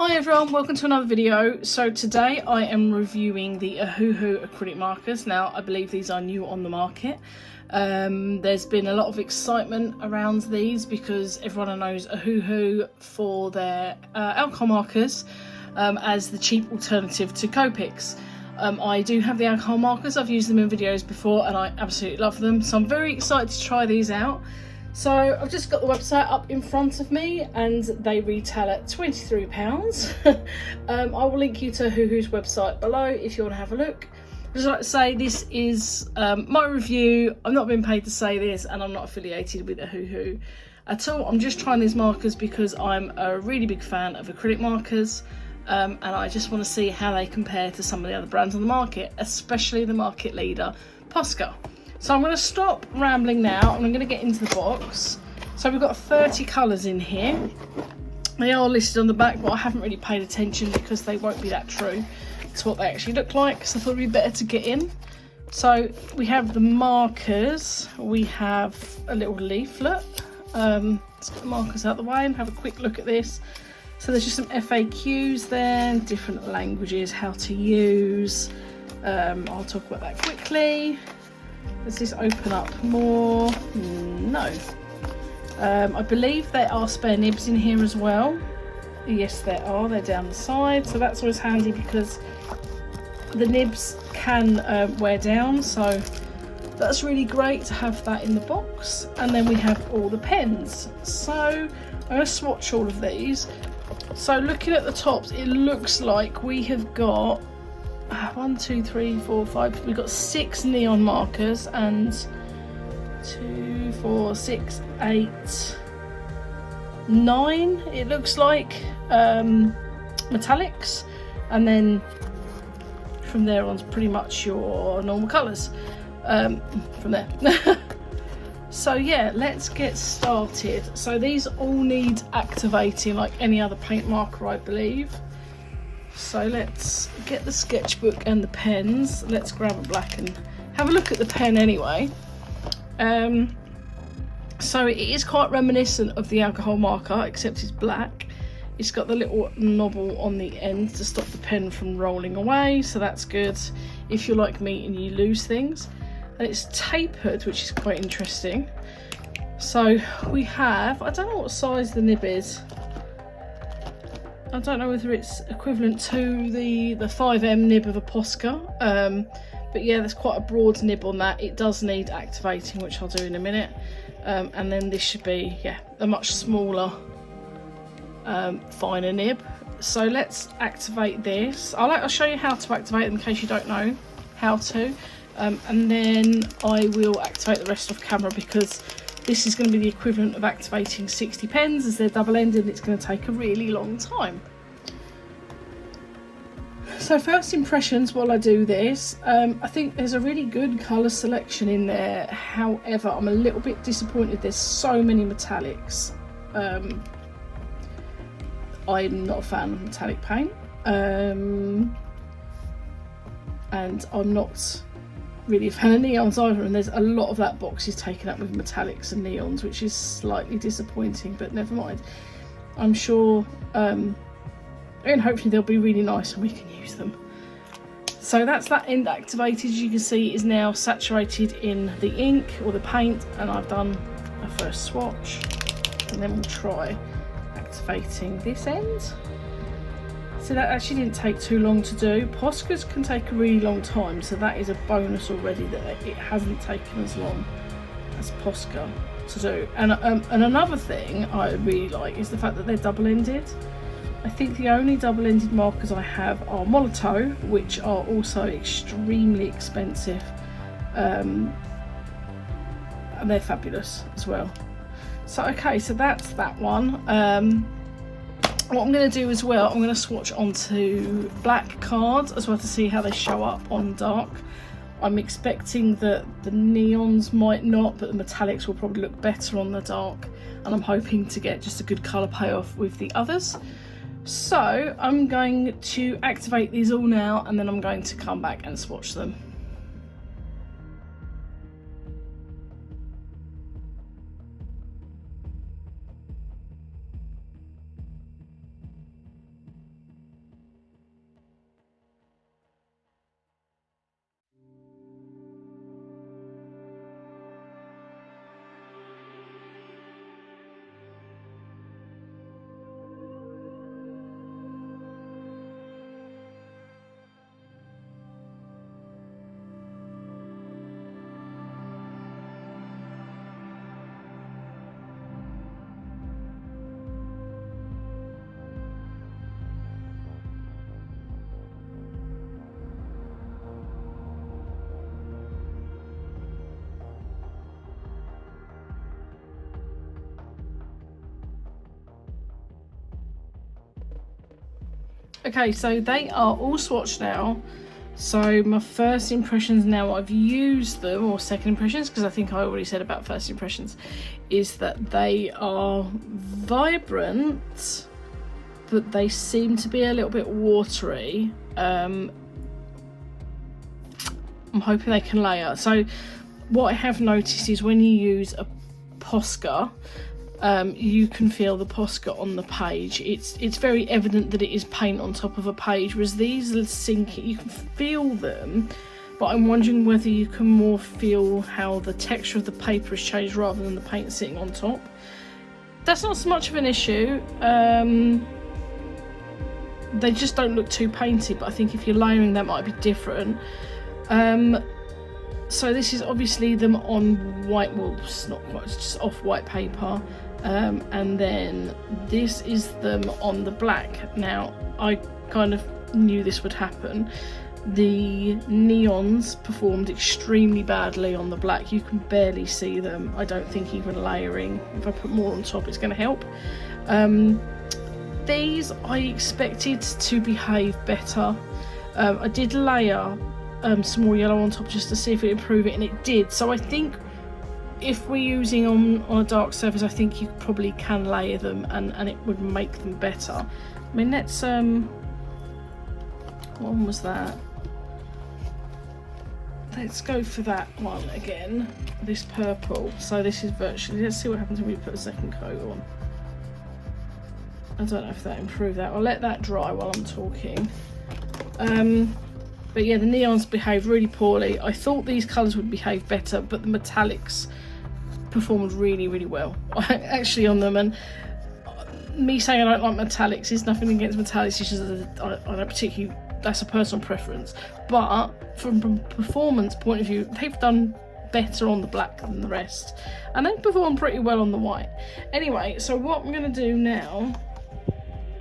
Hi everyone, welcome to another video. So today I am reviewing the OHUHU acrylic markers. Now I believe these are new on the market. There's been a lot of excitement around these because everyone knows OHUHU for their alcohol markers as the cheap alternative to Copics. I do have the alcohol markers, I've used them in videos before and I absolutely love them. So I'm very excited to try these out. So I've just got the website up in front of me and they retail at £23. I will link you to OHUHU's website below if you want to have a look. I'd just like to say this is my review. I'm not being paid to say this and I'm not affiliated with OHUHU at all. I'm just trying these markers because I'm a really big fan of acrylic markers and I just want to see how they compare to some of the other brands on the market, especially the market leader, Posca. So I'm going to stop rambling now and I'm going to get into the box. So we've got 30 colours in here. They are listed on the back, but I haven't really paid attention because they won't be that true to what they actually look like. So I thought it'd be better to get in. So we have the markers. We have a little leaflet. Let's get the markers out of the way and have a quick look at this. So there's just some FAQs there, different languages, how to use. I'll talk about that quickly. Does this open up more? No. I believe there are spare nibs in here as well. Yes, there are. They're down the side. So that's always handy because the nibs can wear down. So that's really great to have that in the box. And then we have all the pens. So I'm going to swatch all of these. So looking at the tops, it looks like we have got 1, 2, 3, 4, 5. We've got 6 neon markers and 2, 4, 6, 8, 9. It looks like metallics, and then from there on's pretty much your normal colours. From there. So yeah, let's get started. So these all need activating like any other paint marker, I believe. So let's get the sketchbook and the pens. Let's grab a black and have a look at the pen anyway. So it is quite reminiscent of the alcohol marker, except it's black. It's got the little knobble on the end to stop the pen from rolling away, so that's good if you're like me and you lose things. And it's tapered, which is quite interesting. So we have, I don't know what size the nib is. I don't know whether it's equivalent to the 5M nib of a Posca, but yeah, there's quite a broad nib on that. It does need activating, which I'll do in a minute, and then this should be, yeah, a much smaller, finer nib. So let's activate this. I'll show you how to activate them in case you don't know how to, and then I will activate the rest off camera because this is going to be the equivalent of activating 60 pens as they're double-ended and it's going to take a really long time. So first impressions while I do this, I think there's a really good colour selection in there. However, I'm a little bit disappointed there's so many metallics. I'm not a fan of metallic paint. And I'm not really a fan of neons either, and there's a lot of that box is taken up with metallics and neons, which is slightly disappointing, but never mind. I'm sure and hopefully they'll be really nice and we can use them. So that's that end activated. As you can see, is now saturated in the ink or the paint, and I've done a first swatch, and then we'll try activating this end. So that actually didn't take too long to do. Poscas can take a really long time, so that is a bonus already that it hasn't taken as long as Posca to do. And another thing I really like is the fact that they're double-ended. I think the only double-ended markers I have are Molotow, which are also extremely expensive, and they're fabulous as well. So okay, so that's that one. What I'm going to do as well, I'm going to swatch onto black cards as well to see how they show up on dark. I'm expecting that the neons might not, but the metallics will probably look better on the dark, and I'm hoping to get just a good colour payoff with the others. So I'm going to activate these all now, and then I'm going to come back and swatch them. Okay, so they are all swatched now. So my first impressions now I've used them, or second impressions, because I think I already said about first impressions, is that they are vibrant, but they seem to be a little bit watery. I'm hoping they can layer. So what I have noticed is when you use a Posca, you can feel the Posca on the page. It's very evident that it is paint on top of a page, whereas these are sinking. You can feel them, but I'm wondering whether you can more feel how the texture of the paper has changed rather than the paint sitting on top. That's not so much of an issue. They just don't look too painted, but I think if you're layering that might be different. So this is obviously them on white, well, it's not quite, it's just off white paper. And then this is them on the black. Now, I kind of knew this would happen. The neons performed extremely badly on the black. You can barely see them. I don't think even layering, if I put more on top, it's going to help. These I expected to behave better. I did layer some more yellow on top just to see if it improved it, and it did. So I think if we're using on a dark surface, I think you probably can layer them and it would make them better. I mean, let's what one was that? Let's go for that one again, this purple. So this is virtually, let's see what happens when we put a second coat on. I don't know if that improved that. I'll let that dry while I'm talking. But yeah, the neons behaved really poorly. I thought these colours would behave better, but the metallics performed really, really well actually on them. And me saying I don't like metallics is nothing against metallics, it's just I don't particularly, that's a personal preference. But from a performance point of view, they've done better on the black than the rest, and they performed pretty well on the white. Anyway, so what I'm going to do now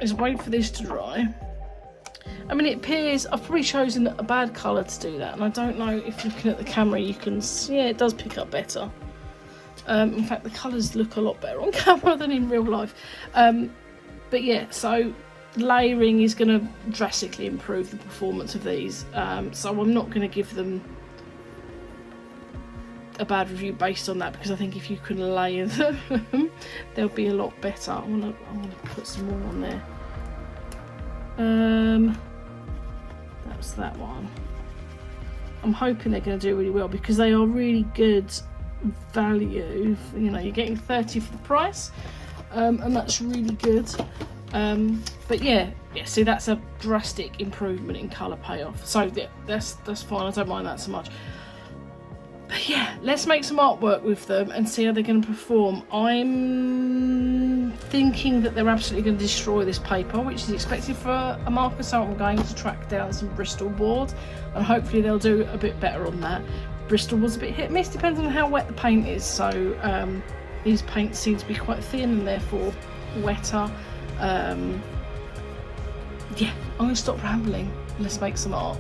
is wait for this to dry. I mean, it appears I've probably chosen a bad colour to do that, and I don't know if looking at the camera you can see, yeah, it does pick up better. In fact, the colours look a lot better on camera than in real life. But yeah, so layering is going to drastically improve the performance of these. So I'm not going to give them a bad review based on that, because I think if you can layer them, they'll be a lot better. I want to put some more on there. That was that one. I'm hoping they're going to do really well, because they are really good value. You know, you're getting 30 for the price, and that's really good. But yeah, see, that's a drastic improvement in colour payoff. So yeah, that's fine. I don't mind that so much. But yeah, let's make some artwork with them and see how they're going to perform. I'm thinking that they're absolutely going to destroy this paper, which is expected for a marker, so I'm going to track down some Bristol board, and hopefully they'll do a bit better on that. Bristol was a bit hit and miss, depending on how wet the paint is, so these paints seem to be quite thin and therefore wetter. Yeah, I'm going to stop rambling. Let's make some art.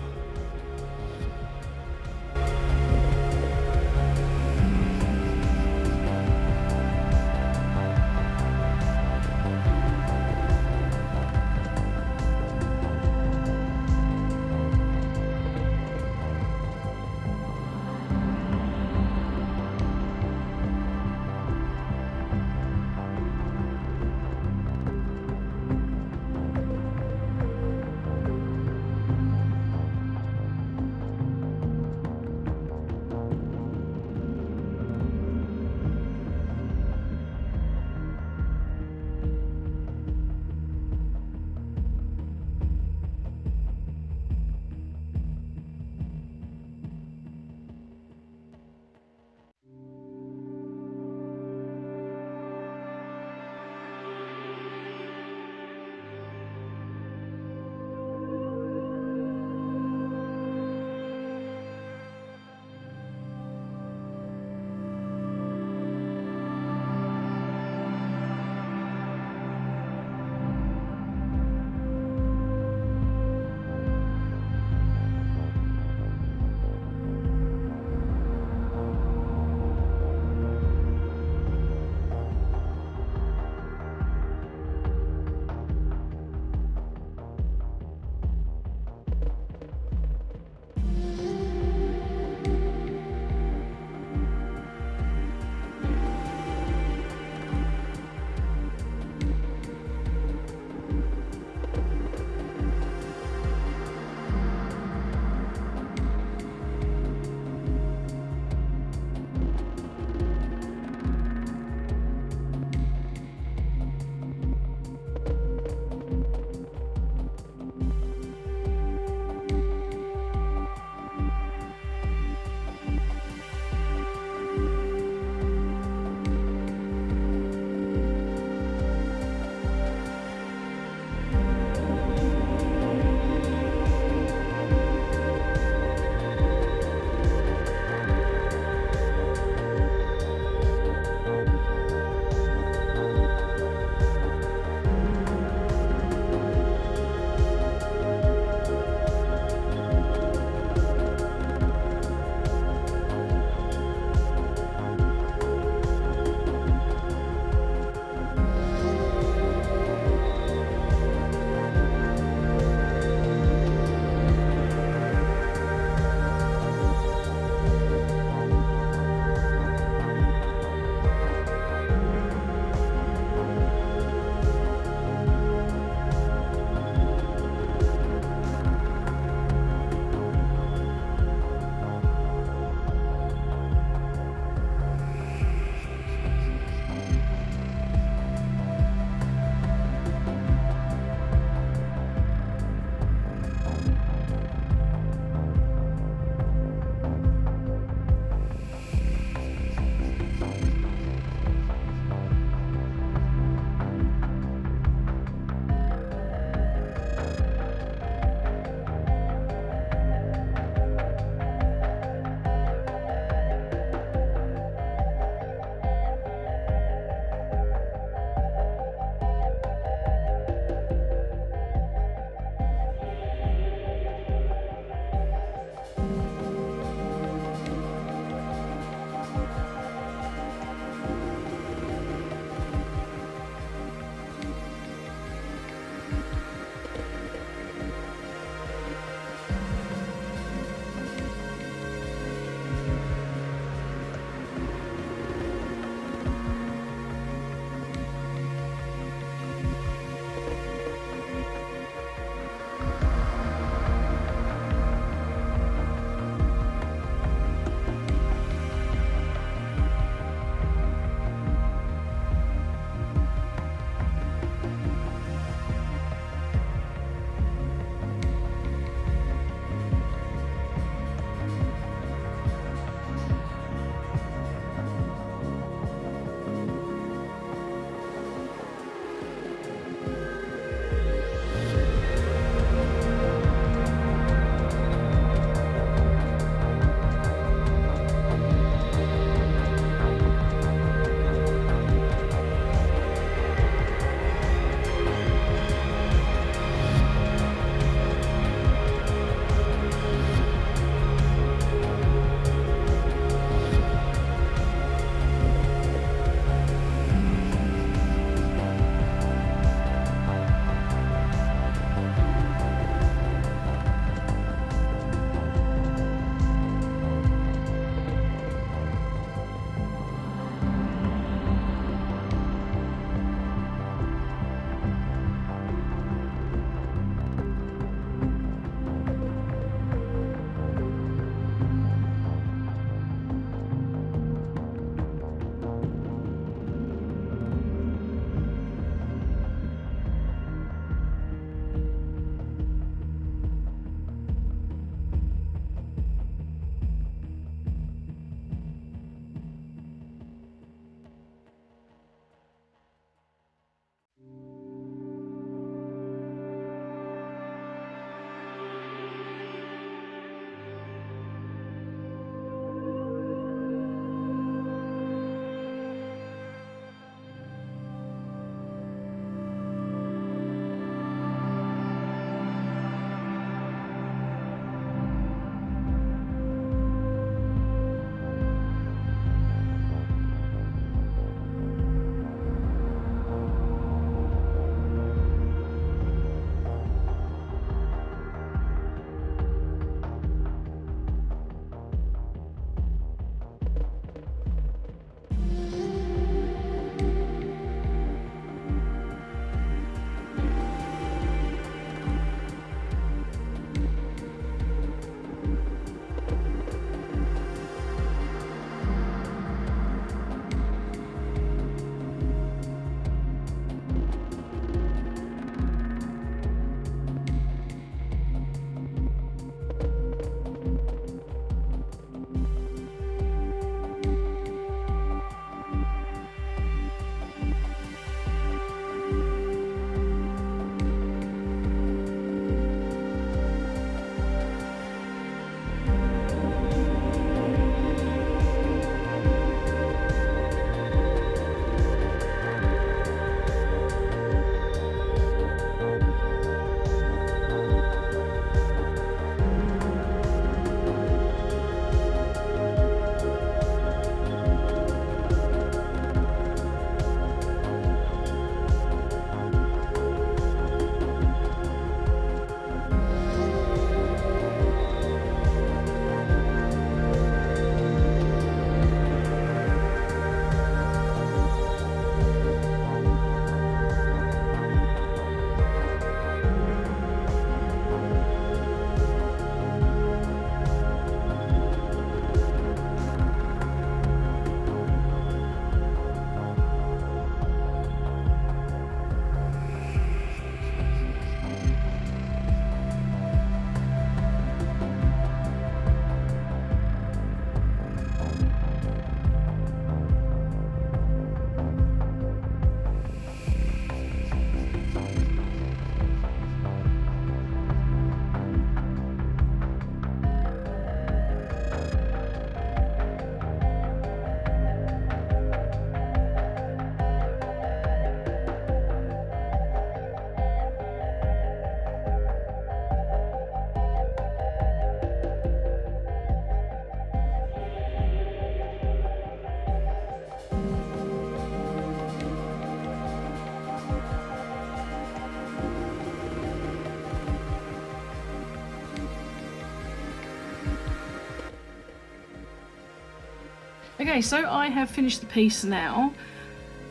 Okay, so I have finished the piece now.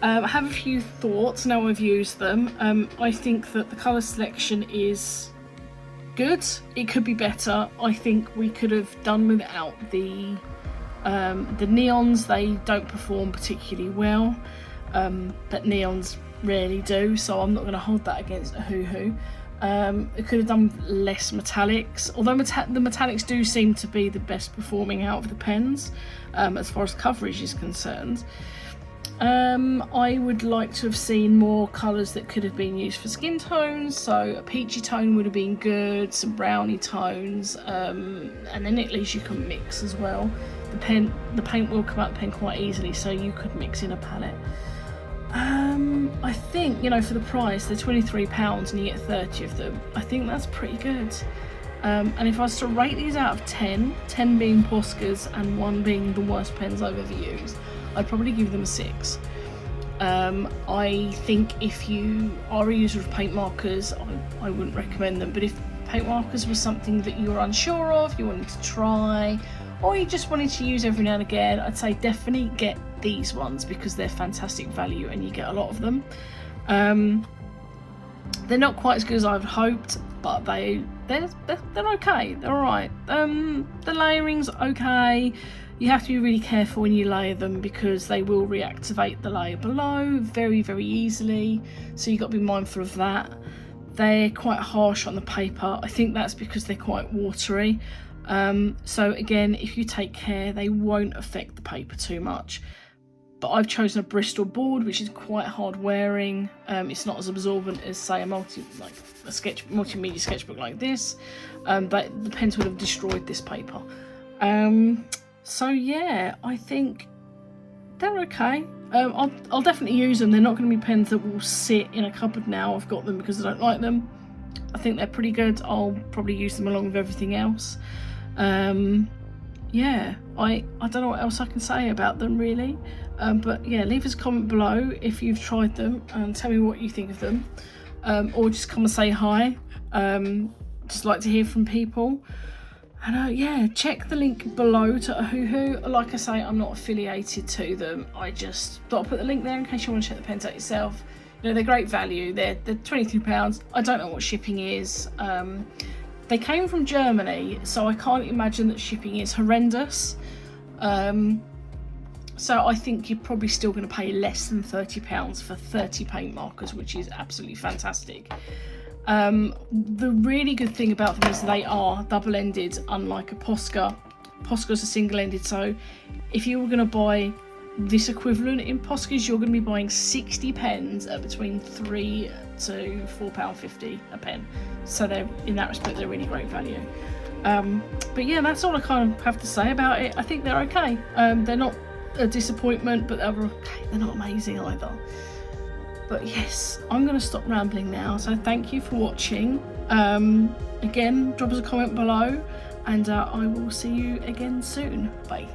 I have a few thoughts now I've used them. I think that the colour selection is good. It could be better. I think we could have done without the neons. They don't perform particularly well, but neons rarely do, so I'm not going to hold that against OHUHU. It could have done less metallics, although the metallics do seem to be the best performing out of the pens as far as coverage is concerned. I would like to have seen more colours that could have been used for skin tones, so a peachy tone would have been good, some browny tones, and then at least you can mix as well. The paint will come out the pen quite easily, so you could mix in a palette. I think, you know, for the price, they're £23 and you get 30 of them. I think that's pretty good. And if I was to rate these out of 10, 10 being Poscas and 1 being the worst pens I've ever used, I'd probably give them a 6. I think if you are a user of paint markers, I wouldn't recommend them, but if paint markers was something that you were unsure of, you wanted to try, or you just wanted to use every now and again, I'd say definitely get these ones because they're fantastic value and you get a lot of them. They're not quite as good as I've hoped, but they're okay, they're alright. The layering's okay. You have to be really careful when you layer them because they will reactivate the layer below very, very easily, so you've got to be mindful of that. They're quite harsh on the paper. I think that's because they're quite watery. So again, if you take care, they won't affect the paper too much. But I've chosen a Bristol board, which is quite hard wearing. It's not as absorbent as, say, a multimedia sketchbook like this, but the pens would have destroyed this paper. So yeah, I think they're okay. I'll definitely use them. They're not going to be pens that will sit in a cupboard now. I've got them because I don't like them. I think they're pretty good. I'll probably use them along with everything else. Yeah, I don't know what else I can say about them really. But yeah, leave us a comment below if you've tried them and tell me what you think of them. Or just come and say hi. Just like to hear from people. And yeah, check the link below to OHUHU. Like I say, I'm not affiliated to them. I just thought I'd put the link there in case you want to check the pens out yourself. You know, they're great value. They're £23. I don't know what shipping is. They came from Germany, so I can't imagine that shipping is horrendous. So I think you're probably still going to pay less than £30 for 30 paint markers, which is absolutely fantastic. The really good thing about them is they are double-ended, unlike a Posca. Posca's are single-ended, so if you were going to buy this equivalent in Poscas, you're going to be buying 60 pens at between £3 to £4.50 a pen. So they're, in that respect, they're really great value. But yeah, that's all I kind of have to say about it. I think they're okay. They're not a disappointment, but they're okay. They're not amazing either. But yes, I'm going to stop rambling now. So thank you for watching. Again, drop us a comment below, and I will see you again soon. Bye.